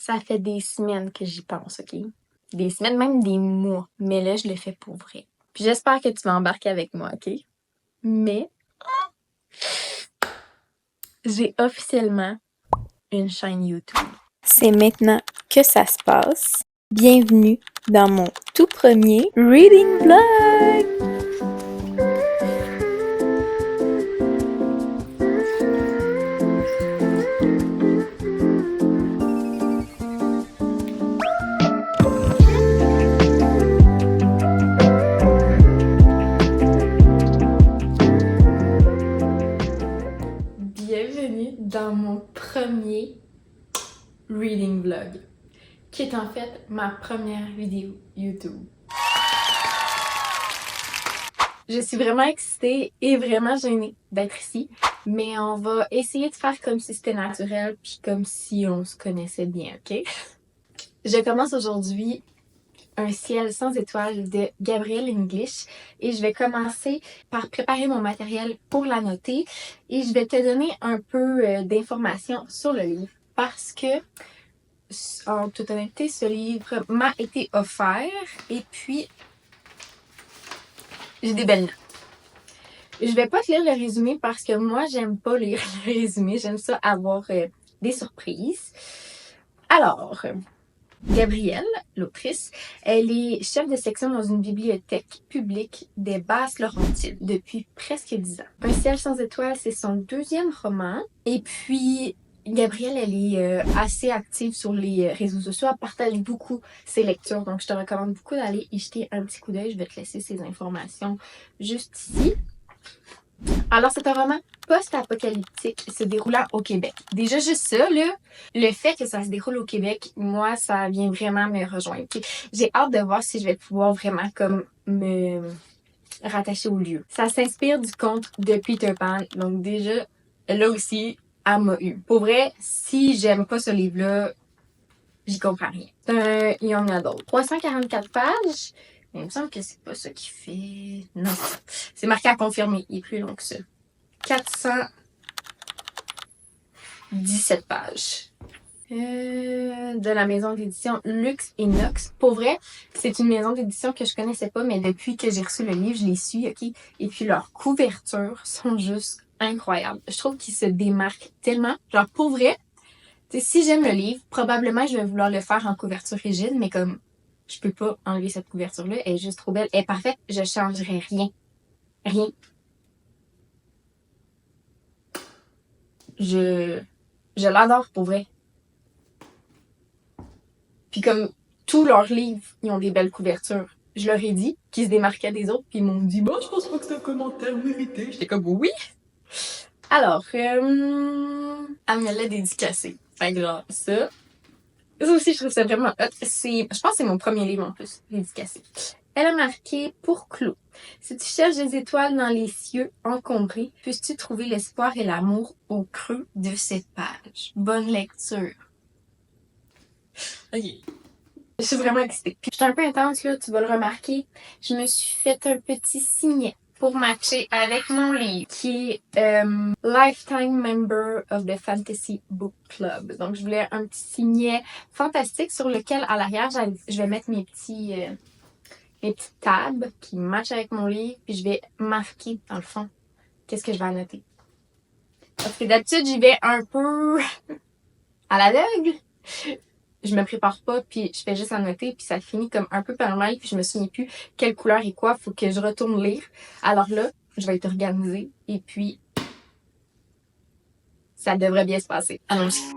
Ça fait des semaines que j'y pense, OK? Des semaines, même des mois. Mais là, je le fais pour vrai. Puis j'espère que tu vas embarquer avec moi, OK? Mais j'ai officiellement une chaîne YouTube. C'est maintenant que ça se passe. Bienvenue dans mon tout premier Reading Vlog! Bienvenue dans mon premier Reading Vlog, qui est en fait ma première vidéo YouTube. Je suis vraiment excitée et vraiment gênée d'être ici, mais on va essayer de faire comme si c'était naturel puis comme si on se connaissait bien, ok? Je commence aujourd'hui Un ciel sans étoiles de Gabrielle English et je vais commencer par préparer mon matériel pour la noter et je vais te donner un peu d'informations sur le livre parce que, en toute honnêteté, ce livre m'a été offert et puis j'ai des belles notes. Je vais pas te lire le résumé parce que moi, j'aime pas lire le résumé. J'aime ça avoir des surprises. Alors, Gabrielle, l'autrice, elle est chef de section dans une bibliothèque publique des Basses-Laurentides depuis presque 10 ans. Un ciel sans étoiles, c'est son deuxième roman. Et puis, Gabrielle, elle est assez active sur les réseaux sociaux. Elle partage beaucoup ses lectures. Donc, je te recommande beaucoup d'aller y jeter un petit coup d'œil. Je vais te laisser ces informations juste ici. Alors, c'est un roman post-apocalyptique se déroulant au Québec. Déjà, juste ça, là, le fait que ça se déroule au Québec, moi, ça vient vraiment me rejoindre. J'ai hâte de voir si je vais pouvoir vraiment comme me rattacher au lieu. Ça s'inspire du conte de Peter Pan. Donc déjà, là aussi, elle m'a eu. Pour vrai, si j'aime pas ce livre-là, j'y comprends rien. C'est un young adult. 344 pages. Mais il me semble que c'est pas ça qui fait... Non, c'est marqué à confirmer. Il est plus long que ça. 417 pages. De la maison d'édition Lux et Nox. Pour vrai, c'est une maison d'édition que je connaissais pas, mais depuis que j'ai reçu le livre, je les suis, ok? Et puis leurs couvertures sont juste incroyables. Je trouve qu'ils se démarquent tellement. Genre, pour vrai, si j'aime le livre, probablement je vais vouloir le faire en couverture rigide, mais comme je peux pas enlever cette couverture-là, elle est juste trop belle. Elle est parfaite, je changerais rien. Rien. Je l'adore pour vrai. Puis comme tous leurs livres, ils ont des belles couvertures. Je leur ai dit qu'ils se démarquaient des autres, puis ils m'ont dit « Bon, je pense pas que c'est un commentaire mérité. » J'étais comme « Oui! » Alors, elle me l'a dédicacé. Fait que genre, ça aussi, je trouve ça vraiment hot. Je pense que c'est mon premier livre en plus, dédicacé. Elle a marqué « Pour Clos. Si tu cherches des étoiles dans les cieux encombrés, puisses-tu trouver l'espoir et l'amour au creux de cette page. » Bonne lecture. Ok. Je suis vraiment excitée. Puis j'étais un peu intense là, tu vas le remarquer. Je me suis fait un petit signet pour matcher avec mon livre qui est Lifetime Member of the Fantasy Book Club. Donc je voulais un petit signet fantastique sur lequel à l'arrière je vais mettre mes petites tabs qui matchent avec mon livre, puis je vais marquer dans le fond qu'est-ce que je vais annoter. Parce que d'habitude j'y vais un peu à l'aveugle. Je me prépare pas, puis je fais juste annoter, puis ça finit comme un peu pêle-mêle, puis je me souviens plus quelle couleur est quoi, faut que je retourne lire. Alors là, je vais être organisée, et puis ça devrait bien se passer. Allons-y.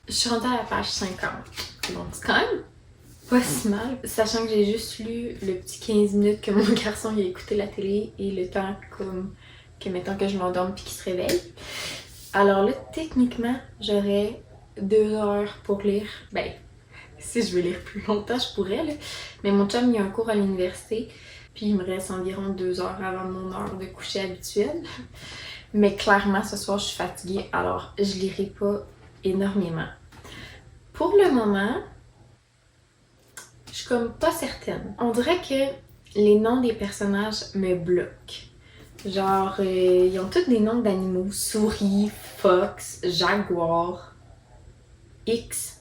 Je suis rendue à la page 50. Donc c'est quand même pas si mal, sachant que j'ai juste lu le petit 15 minutes que mon garçon il a écouté la télé et le temps comme que mettons que je m'endorme puis qu'il se réveille. Alors là, techniquement, j'aurais 2 heures pour lire. Ben, si je veux lire plus longtemps, je pourrais, là. Mais mon chum, il a un cours à l'université, puis il me reste environ 2 heures avant mon heure de coucher habituelle. Mais clairement, ce soir, je suis fatiguée, alors je lirai pas énormément. Pour le moment, je suis comme pas certaine. On dirait que les noms des personnages me bloquent. Genre, ils ont tous des noms d'animaux. Souris, fox, jaguar, X.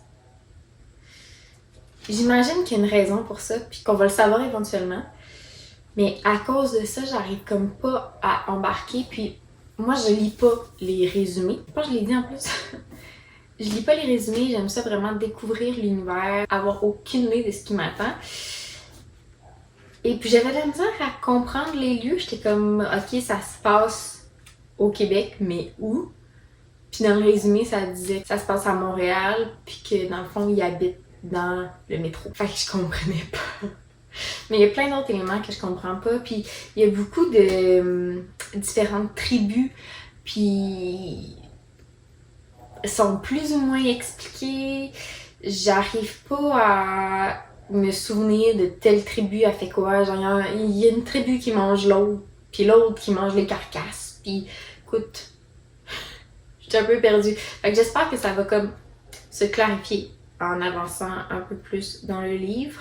J'imagine qu'il y a une raison pour ça, puis qu'on va le savoir éventuellement. Mais à cause de ça, j'arrive comme pas à embarquer. Puis moi, je lis pas les résumés. Je pense que je l'ai dit en plus. Je lis pas les résumés, j'aime ça vraiment découvrir l'univers, avoir aucune idée de ce qui m'attend. Et puis j'avais de la misère à comprendre les lieux. J'étais comme, ok, ça se passe au Québec, mais où? Puis dans le résumé, ça disait que ça se passe à Montréal, puis que dans le fond, ils habitent dans le métro. Fait que je comprenais pas. Mais il y a plein d'autres éléments que je comprends pas. Puis il y a beaucoup de différentes tribus, puis sont plus ou moins expliqués. J'arrive pas à me souvenir de telle tribu a fait quoi. Genre, il y a une tribu qui mange l'autre, puis l'autre qui mange les carcasses. Puis, écoute, je suis un peu perdue. Fait que j'espère que ça va comme se clarifier en avançant un peu plus dans le livre.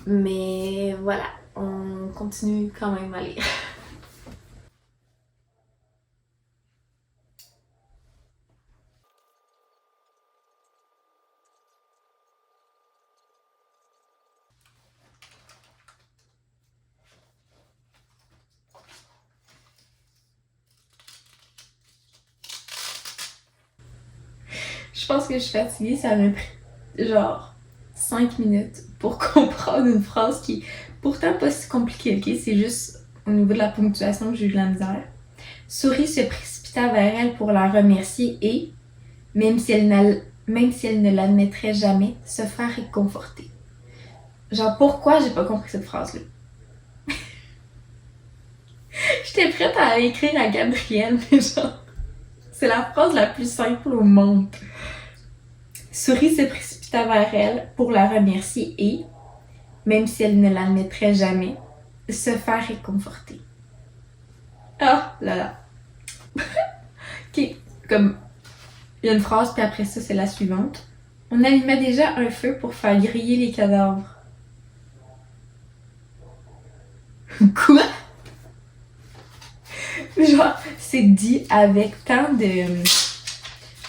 Mais voilà, on continue quand même à lire. Je pense que je suis fatiguée, ça m'a pris genre 5 minutes pour comprendre une phrase qui est pourtant pas si compliquée, ok? C'est juste au niveau de la ponctuation que j'ai eu de la misère. Souris se précipita vers elle pour la remercier et, même si elle ne l'admettrait jamais, se faire réconforter. Genre, pourquoi j'ai pas compris cette phrase-là? J'étais prête à écrire à Gabrielle, mais genre, c'est la phrase la plus simple au monde. Souris se précipita vers elle pour la remercier et, même si elle ne l'admettrait jamais, se faire réconforter. Ah là là. Ok, comme il y a une phrase, puis après ça, c'est la suivante. On allumait déjà un feu pour faire griller les cadavres. Quoi? Genre, c'est dit avec tant de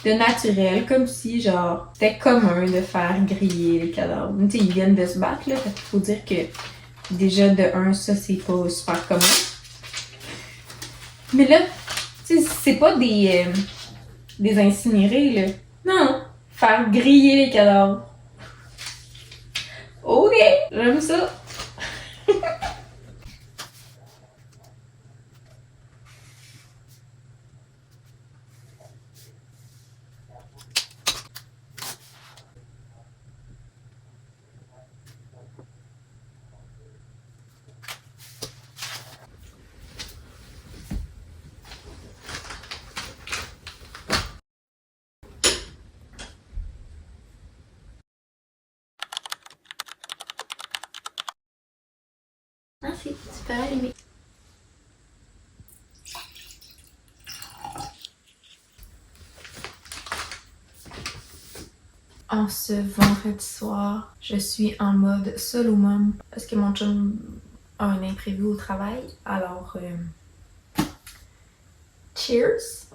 naturel, comme si, genre, c'était commun de faire griller les cadavres. Tu sais, ils viennent de se battre, là, fait qu'il faut dire que, déjà, de un, ça, c'est pas super commun. Mais là, tu sais, c'est pas des incinérés, là. Non, faire griller les cadavres. Ok, j'aime ça. Merci, tu peux allumer. En ce vendredi soir, je suis en mode solo mom parce que mon chum a un imprévu au travail. Alors, cheers!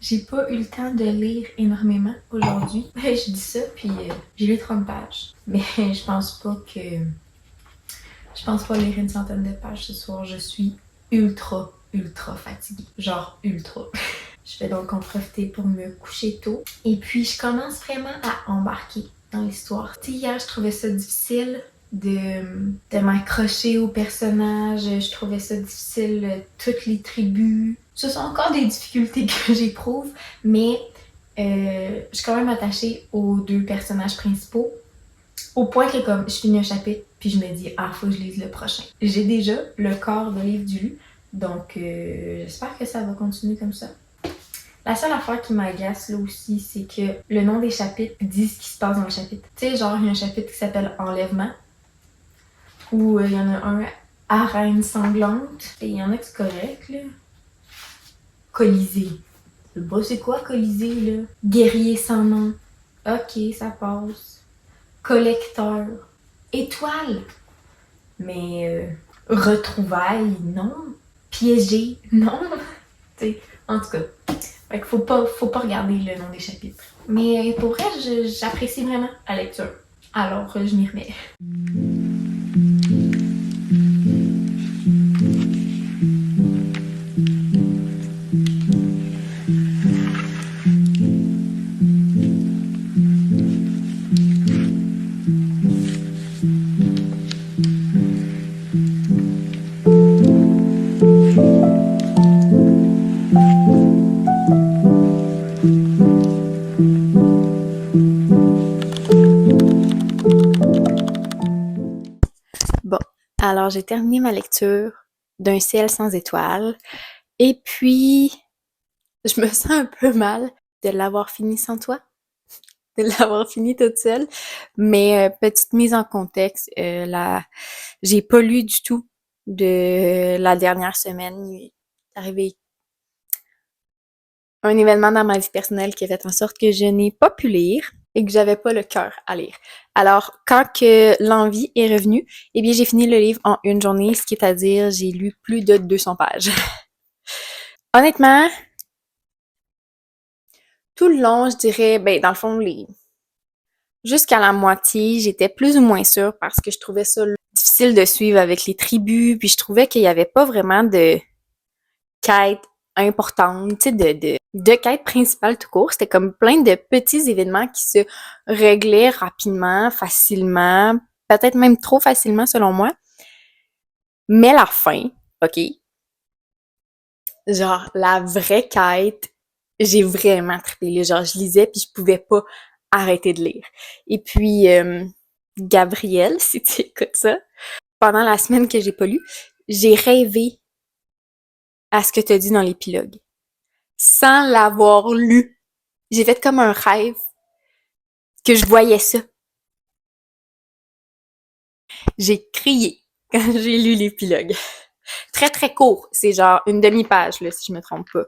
J'ai pas eu le temps de lire énormément aujourd'hui. Je dis ça, puis j'ai lu 30 pages. Mais je pense pas lire une centaine de pages ce soir. Je suis ultra fatiguée. Genre ultra. Je vais donc en profiter pour me coucher tôt. Et puis, je commence vraiment à embarquer dans l'histoire. Tu sais, hier, je trouvais ça difficile de m'accrocher aux personnages. Je trouvais ça difficile, toutes les tribus. Ce sont encore des difficultés que j'éprouve, mais Je suis quand même attachée aux deux personnages principaux. Au point que comme je finis un chapitre, puis je me dis, ah, faut que je lise le prochain. J'ai déjà le quart de livre du lu, donc j'espère que ça va continuer comme ça. La seule affaire qui m'agace là aussi, c'est que le nom des chapitres dit ce qui se passe dans le chapitre. Tu sais, genre, il y a un chapitre qui s'appelle Enlèvement, où il y en a un Arène sanglante, et il y en a qui c'est correct, là. Colisée. Je sais pas c'est quoi Colisée, là. Guerrier sans nom. Ok, ça passe. Collecteur. Étoile. Mais retrouvailles, non. Piégé, non. T'sais, en tout cas. Fait qu'il faut pas regarder le nom des chapitres. Mais pour vrai, j'apprécie vraiment la lecture. Alors, je m'y remets. Bon, alors j'ai terminé ma lecture d'Un ciel sans étoiles et puis je me sens un peu mal de l'avoir fini sans toi, de l'avoir fini toute seule. Mais petite mise en contexte, j'ai pas lu du tout de la dernière semaine. Il est arrivé un événement dans ma vie personnelle qui a fait en sorte que je n'ai pas pu lire et que j'avais pas le cœur à lire. Alors, quand que l'envie est revenue, eh bien, j'ai fini le livre en une journée, ce qui est à dire, j'ai lu plus de 200 pages. Honnêtement, tout le long, je dirais, ben, dans le fond, jusqu'à la moitié, j'étais plus ou moins sûre parce que je trouvais ça difficile de suivre avec les tribus, puis je trouvais qu'il y avait pas vraiment de quête importante, tu sais, de quête principale tout court. C'était comme plein de petits événements qui se réglaient rapidement, facilement, peut-être même trop facilement selon moi. Mais la fin, ok, genre la vraie quête, j'ai vraiment trippé. Là. Genre, je lisais puis je pouvais pas arrêter de lire. Et puis, Gabrielle, si tu écoutes ça, pendant la semaine que j'ai pas lu, j'ai rêvé à ce que tu as dit dans l'épilogue. Sans l'avoir lu. J'ai fait comme un rêve que je voyais ça. J'ai crié quand j'ai lu l'épilogue. Très, très court. C'est genre une demi-page, là, si je me trompe pas.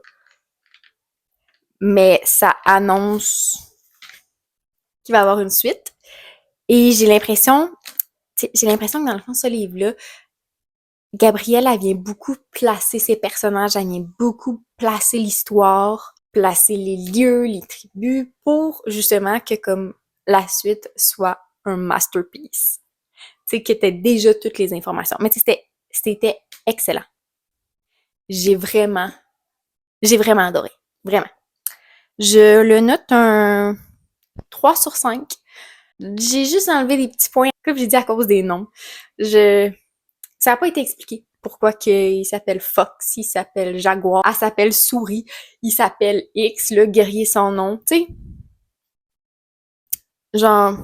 Mais ça annonce qu'il va y avoir une suite. Et j'ai l'impression que dans le fond, ce livre-là, Gabrielle, elle vient beaucoup placer ses personnages, elle vient beaucoup placer l'histoire, placer les lieux, les tribus, pour justement que comme la suite soit un masterpiece. Tu sais, que t'aies déjà toutes les informations. Mais c'était excellent. J'ai vraiment adoré. Vraiment. Je le note un 3 sur 5. J'ai juste enlevé des petits points, comme j'ai dit, à cause des noms. Ça n'a pas été expliqué. Pourquoi qu'il s'appelle Fox, il s'appelle Jaguar, elle s'appelle Souris, il s'appelle X, le guerrier sans nom, tu sais. Genre,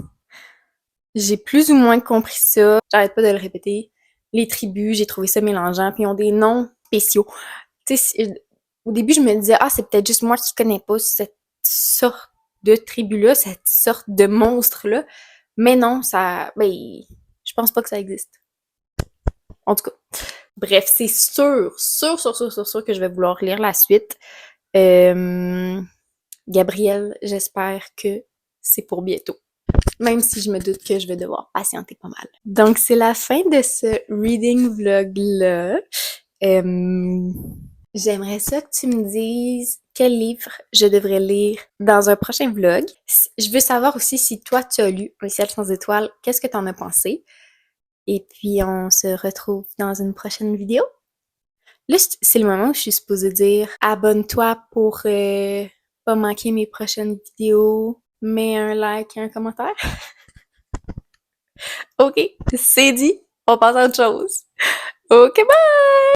j'ai plus ou moins compris ça. J'arrête pas de le répéter. Les tribus, j'ai trouvé ça mélangeant, puis ils ont des noms spéciaux. Tu sais, au début, je me disais, ah, c'est peut-être juste moi qui connais pas cette sorte de tribu-là, cette sorte de monstre-là. Mais non, ben, je pense pas que ça existe. En tout cas. Bref, c'est sûr que je vais vouloir lire la suite. Gabrielle, j'espère que c'est pour bientôt. Même si je me doute que je vais devoir patienter pas mal. Donc, c'est la fin de ce reading vlog-là. J'aimerais ça que tu me dises quel livre je devrais lire dans un prochain vlog. Je veux savoir aussi si toi, tu as lu Un ciel sans étoiles. Qu'est-ce que tu en as pensé? Et puis, on se retrouve dans une prochaine vidéo. Là, c'est le moment où je suis supposée dire abonne-toi pour pas manquer mes prochaines vidéos, mets un like et un commentaire. Ok, c'est dit, on passe à autre chose. Ok, bye!